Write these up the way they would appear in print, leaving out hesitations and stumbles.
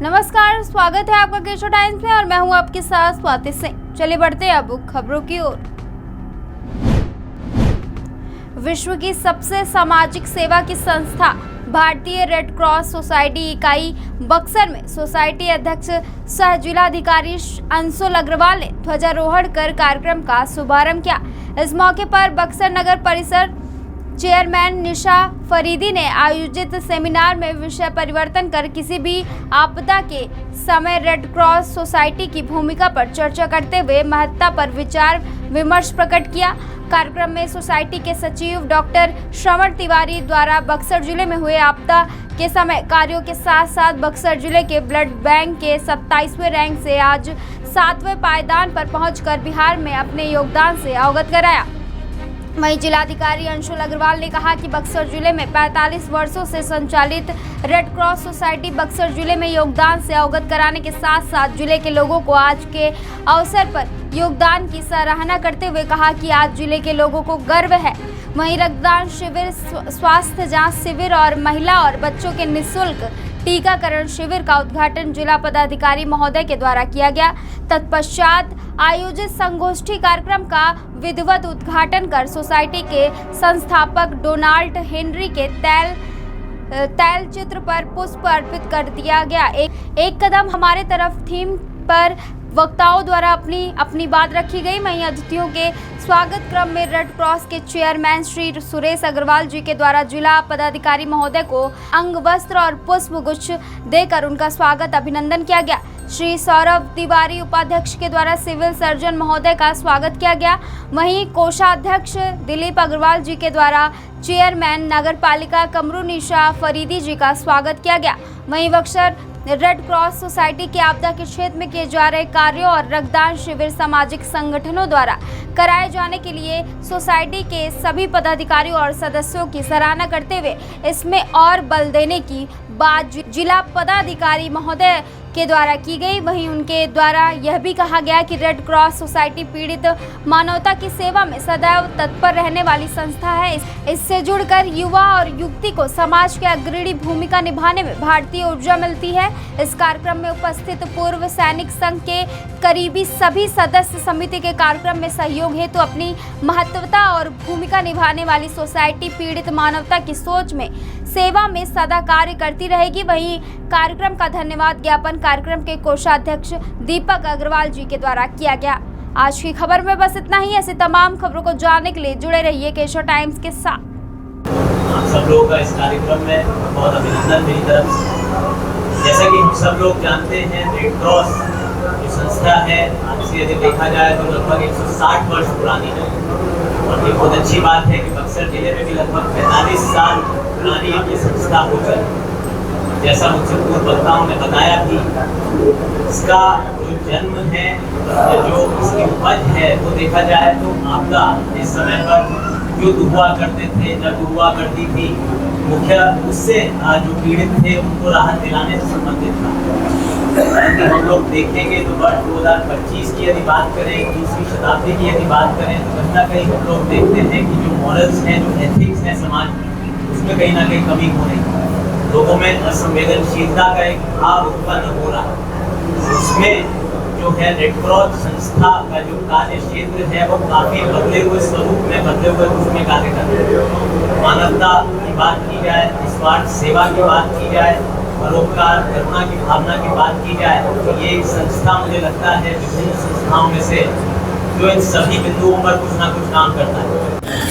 नमस्कार, स्वागत है आपका केशव टाइम्स में और मैं हूं आपके साथ स्वाति सिंह। चलिए बढ़ते हैं अब खबरों की ओर। विश्व की सबसे सामाजिक सेवा की संस्था भारतीय रेड क्रॉस सोसाइटी इकाई बक्सर में सोसाइटी अध्यक्ष सह जिलाधिकारी अंशुल अग्रवाल ने ध्वजारोहण कर कार्यक्रम का शुभारंभ किया। इस मौके पर बक्सर नगर परिषद चेयरमैन निशा फरीदी ने आयोजित सेमिनार में विषय परिवर्तन कर किसी भी आपदा के समय रेड क्रॉस सोसाइटी की भूमिका पर चर्चा करते हुए महत्ता पर विचार विमर्श प्रकट किया। कार्यक्रम में सोसाइटी के सचिव डॉक्टर श्रवण तिवारी द्वारा बक्सर जिले में हुए आपदा के समय कार्यों के साथ साथ बक्सर जिले के ब्लड बैंक के 27वें रैंक से आज 7वें पायदान पर पहुंचकर बिहार में अपने योगदान से अवगत कराया। वहीं जिलाधिकारी अंशुल अग्रवाल ने कहा कि बक्सर जिले में 45 वर्षों से संचालित रेड क्रॉस सोसाइटी बक्सर जिले में योगदान से अवगत कराने के साथ साथ जिले के लोगों को आज के अवसर पर योगदान की सराहना करते हुए कहा कि आज जिले के लोगों को गर्व है। वहीं रक्तदान शिविर, स्वास्थ्य जांच शिविर और महिला और बच्चों के निःशुल्क टीकाकरण शिविर का उद्घाटन जिला पदाधिकारी महोदय के द्वारा किया गया। तत्पश्चात आयोजित संगोष्ठी कार्यक्रम का विधिवत उद्घाटन कर सोसाइटी के संस्थापक डोनाल्ड हेनरी के तैल चित्र पर पुष्प अर्पित कर दिया गया। एक कदम हमारे तरफ थीम पर वक्ताओं द्वारा अपनी बात रखी गई। वहीं अतिथियों के स्वागत क्रम में रेड क्रॉस के चेयरमैन श्री सुरेश अग्रवाल जी के द्वारा जिला पदाधिकारी महोदय को अंग वस्त्र और पुष्प गुच्छ देकर उनका स्वागत अभिनंदन किया गया। श्री सौरभ तिवारी उपाध्यक्ष के द्वारा सिविल सर्जन महोदय का स्वागत किया गया। वहीं कोषाध्यक्ष दिलीप अग्रवाल जी के द्वारा चेयरमैन नगर पालिका कमरू निशा फरीदी जी का स्वागत किया गया। वहीं बक्सर रेड क्रॉस सोसाइटी के आपदा के क्षेत्र में किए जा रहे कार्यों और रक्तदान शिविर सामाजिक संगठनों द्वारा कराए जाने के लिए सोसाइटी के सभी पदाधिकारियों और सदस्यों की सराहना करते हुए इसमें और बल देने की बात जिला पदाधिकारी महोदय के द्वारा की गई। वहीं उनके द्वारा यह भी कहा गया कि रेड क्रॉस सोसाइटी पीड़ित मानवता की सेवा में सदैव तत्पर रहने वाली संस्था है। इससे जुड़कर युवा और युवती को समाज के अग्रणी भूमिका निभाने में भारतीय ऊर्जा मिलती है। इस कार्यक्रम में उपस्थित पूर्व सैनिक संघ के करीबी सभी सदस्य समिति के कार्यक्रम में सहयोग हेतु अपनी महत्वता और भूमिका निभाने वाली सोसाइटी पीड़ित मानवता की सोच में सेवा में सदा कार्य करती रहेगी। वहीं कार्यक्रम का धन्यवाद ज्ञापन कार्यक्रम के कोषाध्यक्ष दीपक अग्रवाल जी के द्वारा किया गया। आज की खबर में बस इतना ही। ऐसी तमाम खबरों को जानने के लिए जुड़े रहिए केशव टाइम्स के साथ। आप सब लोगों का इस कार्यक्रम में बहुत अभिनंदन मेरी तरफ से। जैसा कि हम सब लोग जानते हैं, रेड क्रॉस जो संस्था है आज से यदि देखा जाए तो लगभग 160 वर्ष पुरानी है और ये बहुत अच्छी बात है कि बक्सर जिले में भी लगभग 45 साल पुरानी ये संस्था हो चुकी। जैसा मुझसे पूर्व वक्ताओं ने बताया भी, इसका जो जन्म है या जो इसकी उपज है वो देखा जाए तो आपदा इस समय पर युद्ध हुआ करते थे, जब हुआ करती थी, मुख्य उससे जो पीड़ित थे उनको राहत दिलाने से संबंधित था। हम लोग देखेंगे तो वर्ष 2025 की यदि बात करें, 20वीं शताब्दी की यदि बात करें तो कहीं ना कहीं हम लोग देखते हैं कि जो मॉरल्स हैं, जो एथिक्स हैं समाज में, उसमें कहीं ना कहीं कमी हो रही है। लोगों में असंवेदनशीलता का एक भाव उत्पन्न हो रहा है। इसमें जो है रेड क्रॉस संस्था का जो कार्य क्षेत्र है वो काफी बदले हुए स्वरूप में, बदले हुए रूप में कार्य कर रहे हैं। मानवता की बात की जाए, निस्वार्थ सेवा की बात की जाए, परोपकार करुणा की भावना की बात की जाए तो ये एक संस्था मुझे लगता है विभिन्न संस्थाओं में से जो इन सभी बिंदुओं पर कुछ ना कुछ काम करता है।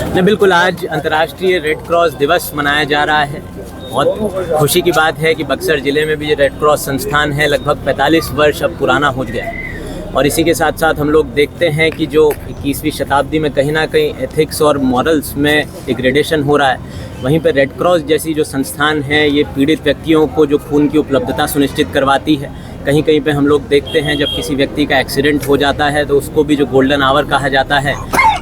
नहीं, बिल्कुल। आज अंतर्राष्ट्रीय रेड क्रॉस दिवस मनाया जा रहा है। बहुत खुशी की बात है कि बक्सर ज़िले में भी जो रेड क्रॉस संस्थान है लगभग 45 वर्ष अब पुराना हो गया है। और इसी के साथ साथ हम लोग देखते हैं कि जो 21वीं शताब्दी में कहीं ना कहीं एथिक्स और मॉरल्स में डिग्रेडेशन हो रहा है, वहीं पर रेड क्रॉस जैसी जो संस्थान है ये पीड़ित व्यक्तियों को जो खून की उपलब्धता सुनिश्चित करवाती है। कहीं कहीं पे हम लोग देखते हैं जब किसी व्यक्ति का एक्सीडेंट हो जाता है तो उसको भी जो गोल्डन आवर कहा जाता है,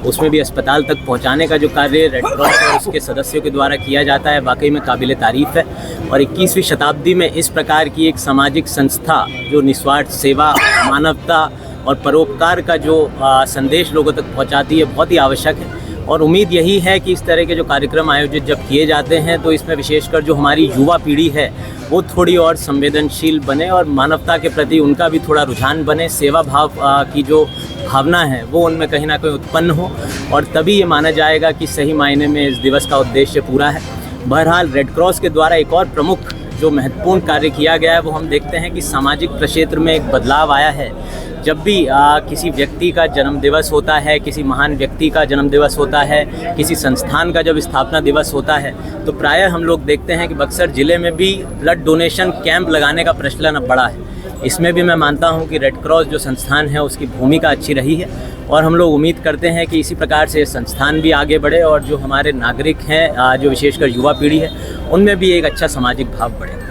उसमें भी अस्पताल तक पहुंचाने का जो कार्य रेड क्रॉस और उसके सदस्यों के द्वारा किया जाता है वाकई में काबिल तारीफ़ है। और 21वीं शताब्दी में इस प्रकार की एक सामाजिक संस्था जो निस्वार्थ सेवा, मानवता और परोपकार का जो संदेश लोगों तक पहुंचाती है बहुत ही आवश्यक है। और उम्मीद यही है कि इस तरह के जो कार्यक्रम आयोजित जब किए जाते हैं तो इसमें विशेषकर जो हमारी युवा पीढ़ी है वो थोड़ी और संवेदनशील बने और मानवता के प्रति उनका भी थोड़ा रुझान बने, सेवा भाव की जो भावना है वो उनमें कहीं ना कहीं उत्पन्न हो, और तभी ये माना जाएगा कि सही मायने में इस दिवस का उद्देश्य पूरा है। बहरहाल रेड क्रॉस के द्वारा एक और प्रमुख जो महत्वपूर्ण कार्य किया गया है वो हम देखते हैं कि सामाजिक क्षेत्र में एक बदलाव आया है। जब भी किसी व्यक्ति का जन्मदिवस होता है, किसी महान व्यक्ति का जन्मदिवस होता है, किसी संस्थान का जब स्थापना दिवस होता है, तो प्रायः हम लोग देखते हैं कि बक्सर ज़िले में भी ब्लड डोनेशन कैंप लगाने का प्रचलन अब बढ़ा है। इसमें भी मैं मानता हूं कि रेड क्रॉस जो संस्थान है उसकी भूमिका अच्छी रही है, और हम लोग उम्मीद करते हैं कि इसी प्रकार से संस्थान भी आगे बढ़े और जो हमारे नागरिक हैं, जो विशेषकर युवा पीढ़ी है, उनमें भी एक अच्छा सामाजिक भाव बढ़े।